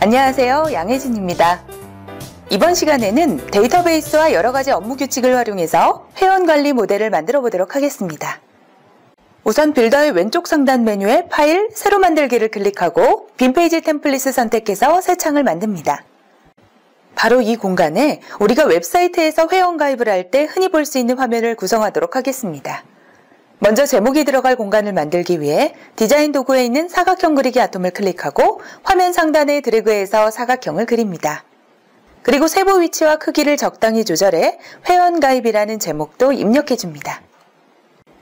안녕하세요. 양혜진입니다. 이번 시간에는 데이터베이스와 여러가지 업무 규칙을 활용해서 회원관리 모델을 만들어 보도록 하겠습니다. 우선 빌더의 왼쪽 상단 메뉴에 파일, 새로 만들기를 클릭하고 빈 페이지 템플릿을 선택해서 새 창을 만듭니다. 바로 이 공간에 우리가 웹사이트에서 회원 가입을 할 때 흔히 볼 수 있는 화면을 구성하도록 하겠습니다. 먼저 제목이 들어갈 공간을 만들기 위해 디자인 도구에 있는 사각형 그리기 아톰을 클릭하고 화면 상단에 드래그해서 사각형을 그립니다. 그리고 세부 위치와 크기를 적당히 조절해 회원 가입이라는 제목도 입력해줍니다.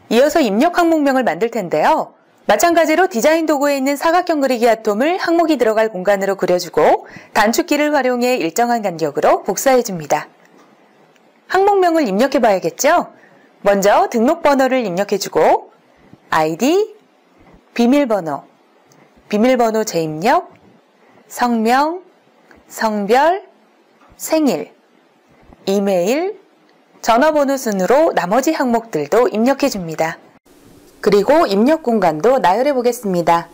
이어서 입력 항목명을 만들 텐데요. 마찬가지로 디자인 도구에 있는 사각형 그리기 아톰을 항목이 들어갈 공간으로 그려주고 단축키를 활용해 일정한 간격으로 복사해줍니다. 항목명을 입력해봐야겠죠? 먼저 등록번호를 입력해주고 아이디, 비밀번호 재입력, 성명, 성별, 생일, 이메일, 전화번호 순으로 나머지 항목들도 입력해줍니다. 그리고 입력 공간도 나열해 보겠습니다.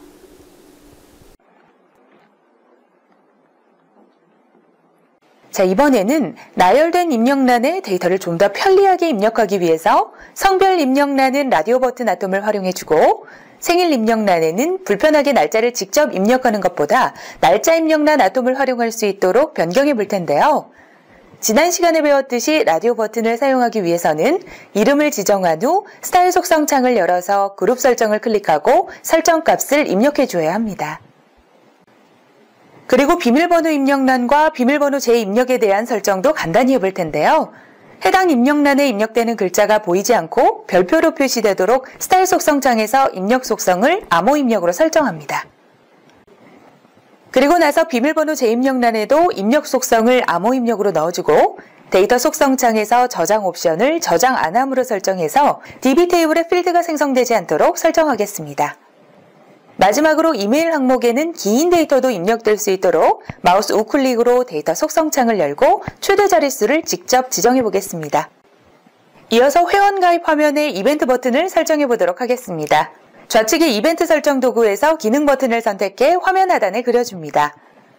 자, 이번에는 나열된 입력란에 데이터를 좀 더 편리하게 입력하기 위해서 성별 입력란은 라디오 버튼 아톰을 활용해주고 생일 입력란에는 불편하게 날짜를 직접 입력하는 것보다 날짜 입력란 아톰을 활용할 수 있도록 변경해 볼 텐데요. 지난 시간에 배웠듯이 라디오 버튼을 사용하기 위해서는 이름을 지정한 후 스타일 속성 창을 열어서 그룹 설정을 클릭하고 설정 값을 입력해 줘야 합니다. 그리고 비밀번호 입력란과 비밀번호 재입력에 대한 설정도 간단히 해볼 텐데요. 해당 입력란에 입력되는 글자가 보이지 않고 별표로 표시되도록 스타일 속성 창에서 입력 속성을 암호 입력으로 설정합니다. 그리고 나서 비밀번호 재입력란에도 입력 속성을 암호 입력으로 넣어주고 데이터 속성 창에서 저장 옵션을 저장 안함으로 설정해서 DB 테이블에 필드가 생성되지 않도록 설정하겠습니다. 마지막으로 이메일 항목에는 긴 데이터도 입력될 수 있도록 마우스 우클릭으로 데이터 속성 창을 열고 최대 자릿수를 직접 지정해 보겠습니다. 이어서 회원 가입 화면에 이벤트 버튼을 설정해 보도록 하겠습니다. 좌측의 이벤트 설정 도구에서 기능 버튼을 선택해 화면 하단에 그려줍니다.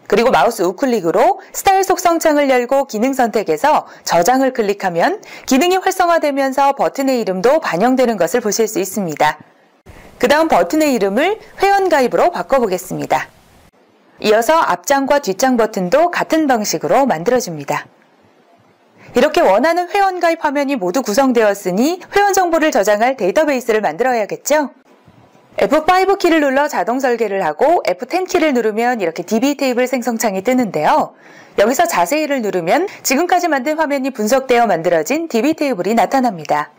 그리고 마우스 우클릭으로 스타일 속성 창을 열고 기능 선택해서 저장을 클릭하면 기능이 활성화되면서 버튼의 이름도 반영되는 것을 보실 수 있습니다. 그 다음 버튼의 이름을 회원가입으로 바꿔보겠습니다. 이어서 앞장과 뒷장 버튼도 같은 방식으로 만들어줍니다. 이렇게 원하는 회원가입 화면이 모두 구성되었으니 회원 정보를 저장할 데이터베이스를 만들어야겠죠? F5 키를 눌러 자동 설계를 하고 F10 키를 누르면 이렇게 DB 테이블 생성 창이 뜨는데요. 여기서 자세히를 누르면 지금까지 만든 화면이 분석되어 만들어진 DB 테이블이 나타납니다.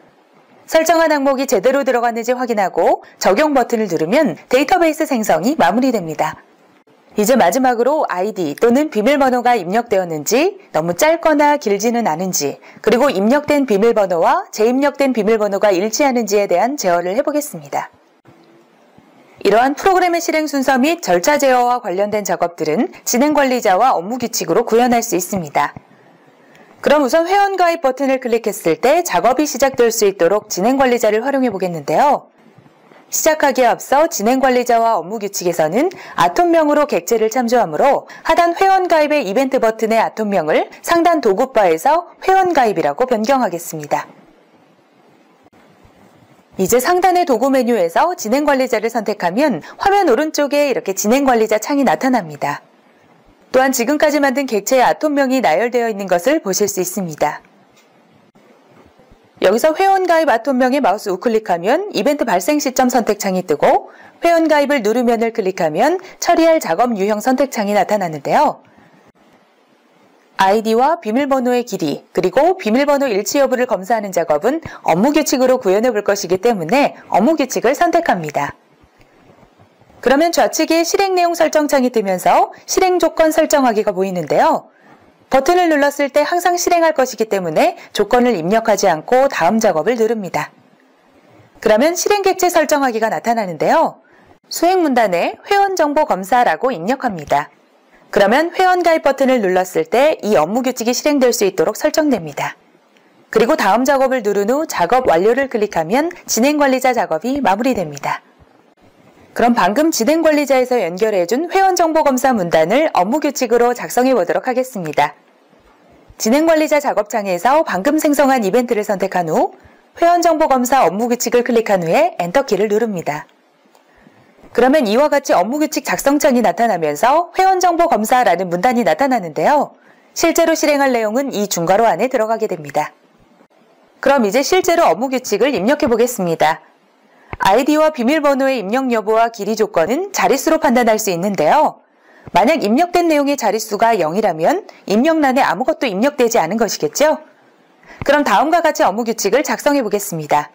설정한 항목이 제대로 들어갔는지 확인하고 적용 버튼을 누르면 데이터베이스 생성이 마무리됩니다. 이제 마지막으로 아이디 또는 비밀번호가 입력되었는지, 너무 짧거나 길지는 않은지, 그리고 입력된 비밀번호와 재입력된 비밀번호가 일치하는지에 대한 제어를 해보겠습니다. 이러한 프로그램의 실행 순서 및 절차 제어와 관련된 작업들은 진행관리자와 업무 규칙으로 구현할 수 있습니다. 그럼 우선 회원가입 버튼을 클릭했을 때 작업이 시작될 수 있도록 진행관리자를 활용해 보겠는데요. 시작하기에 앞서 진행관리자와 업무 규칙에서는 아톰명으로 객체를 참조하므로 하단 회원가입의 이벤트 버튼의 아톰명을 상단 도구바에서 회원가입이라고 변경하겠습니다. 이제 상단의 도구 메뉴에서 진행관리자를 선택하면 화면 오른쪽에 이렇게 진행관리자 창이 나타납니다. 또한 지금까지 만든 객체의 아톰명이 나열되어 있는 것을 보실 수 있습니다. 여기서 회원가입 아톰명에 마우스 우클릭하면 이벤트 발생 시점 선택창이 뜨고 회원가입을 누르면을 클릭하면 처리할 작업 유형 선택창이 나타나는데요. 아이디와 비밀번호의 길이, 그리고 비밀번호 일치 여부를 검사하는 작업은 업무 규칙으로 구현해 볼 것이기 때문에 업무 규칙을 선택합니다. 그러면 좌측에 실행 내용 설정창이 뜨면서 실행 조건 설정하기가 보이는데요. 버튼을 눌렀을 때 항상 실행할 것이기 때문에 조건을 입력하지 않고 다음 작업을 누릅니다. 그러면 실행 객체 설정하기가 나타나는데요. 수행 문단에 회원 정보 검사라고 입력합니다. 그러면 회원 가입 버튼을 눌렀을 때 이 업무 규칙이 실행될 수 있도록 설정됩니다. 그리고 다음 작업을 누른 후 작업 완료를 클릭하면 진행관리자 작업이 마무리됩니다. 그럼 방금 진행관리자에서 연결해준 회원정보검사 문단을 업무규칙으로 작성해 보도록 하겠습니다. 진행관리자 작업창에서 방금 생성한 이벤트를 선택한 후 회원정보검사 업무규칙을 클릭한 후에 엔터키를 누릅니다. 그러면 이와 같이 업무규칙 작성창이 나타나면서 회원정보검사라는 문단이 나타나는데요. 실제로 실행할 내용은 이 중괄호 안에 들어가게 됩니다. 그럼 이제 실제로 업무규칙을 입력해 보겠습니다. 아이디와 비밀번호의 입력 여부와 길이 조건은 자릿수로 판단할 수 있는데요. 만약 입력된 내용의 자릿수가 0이라면 입력란에 아무것도 입력되지 않은 것이겠죠? 그럼 다음과 같이 업무규칙을 작성해 보겠습니다.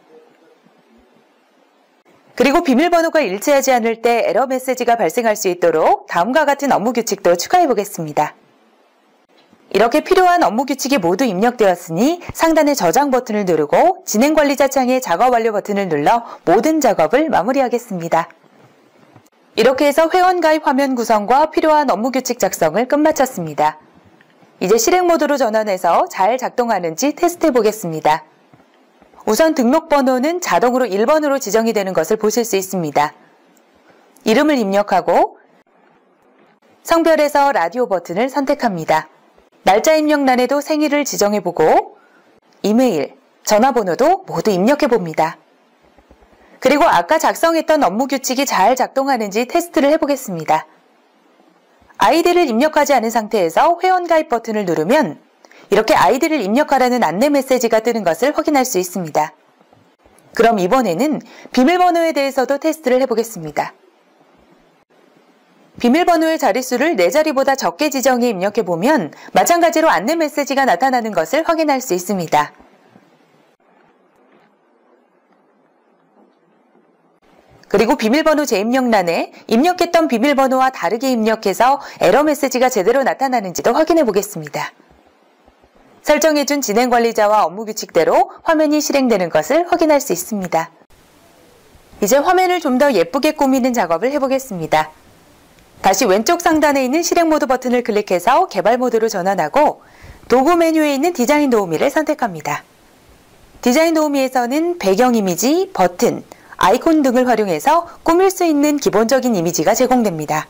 그리고 비밀번호가 일치하지 않을 때 에러 메시지가 발생할 수 있도록 다음과 같은 업무규칙도 추가해 보겠습니다. 이렇게 필요한 업무규칙이 모두 입력되었으니 상단의 저장 버튼을 누르고 진행관리자 창의 작업 완료 버튼을 눌러 모든 작업을 마무리하겠습니다. 이렇게 해서 회원가입 화면 구성과 필요한 업무규칙 작성을 끝마쳤습니다. 이제 실행 모드로 전환해서 잘 작동하는지 테스트해 보겠습니다. 우선 등록번호는 자동으로 1번으로 지정이 되는 것을 보실 수 있습니다. 이름을 입력하고 성별에서 라디오 버튼을 선택합니다. 날짜 입력란에도 생일을 지정해보고 이메일, 전화번호도 모두 입력해봅니다. 그리고 아까 작성했던 업무규칙이 잘 작동하는지 테스트를 해보겠습니다. 아이디를 입력하지 않은 상태에서 회원가입 버튼을 누르면 이렇게 아이디를 입력하라는 안내 메시지가 뜨는 것을 확인할 수 있습니다. 그럼 이번에는 비밀번호에 대해서도 테스트를 해보겠습니다. 비밀번호의 자릿수를 4자리보다 적게 지정해 입력해보면 마찬가지로 안내 메시지가 나타나는 것을 확인할 수 있습니다. 그리고 비밀번호 재입력란에 입력했던 비밀번호와 다르게 입력해서 에러 메시지가 제대로 나타나는지도 확인해 보겠습니다. 설정해준 진행관리자와 업무규칙대로 화면이 실행되는 것을 확인할 수 있습니다. 이제 화면을 좀 더 예쁘게 꾸미는 작업을 해보겠습니다. 다시 왼쪽 상단에 있는 실행 모드 버튼을 클릭해서 개발 모드로 전환하고 도구 메뉴에 있는 디자인 도우미를 선택합니다. 디자인 도우미에서는 배경 이미지, 버튼, 아이콘 등을 활용해서 꾸밀 수 있는 기본적인 이미지가 제공됩니다.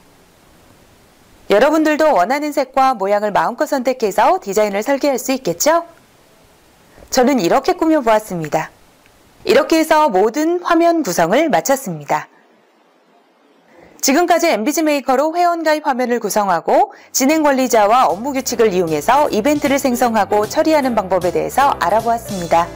여러분들도 원하는 색과 모양을 마음껏 선택해서 디자인을 설계할 수 있겠죠? 저는 이렇게 꾸며보았습니다. 이렇게 해서 모든 화면 구성을 마쳤습니다. 지금까지 MBG 메이커로 회원가입 화면을 구성하고 진행관리자와 업무규칙을 이용해서 이벤트를 생성하고 처리하는 방법에 대해서 알아보았습니다.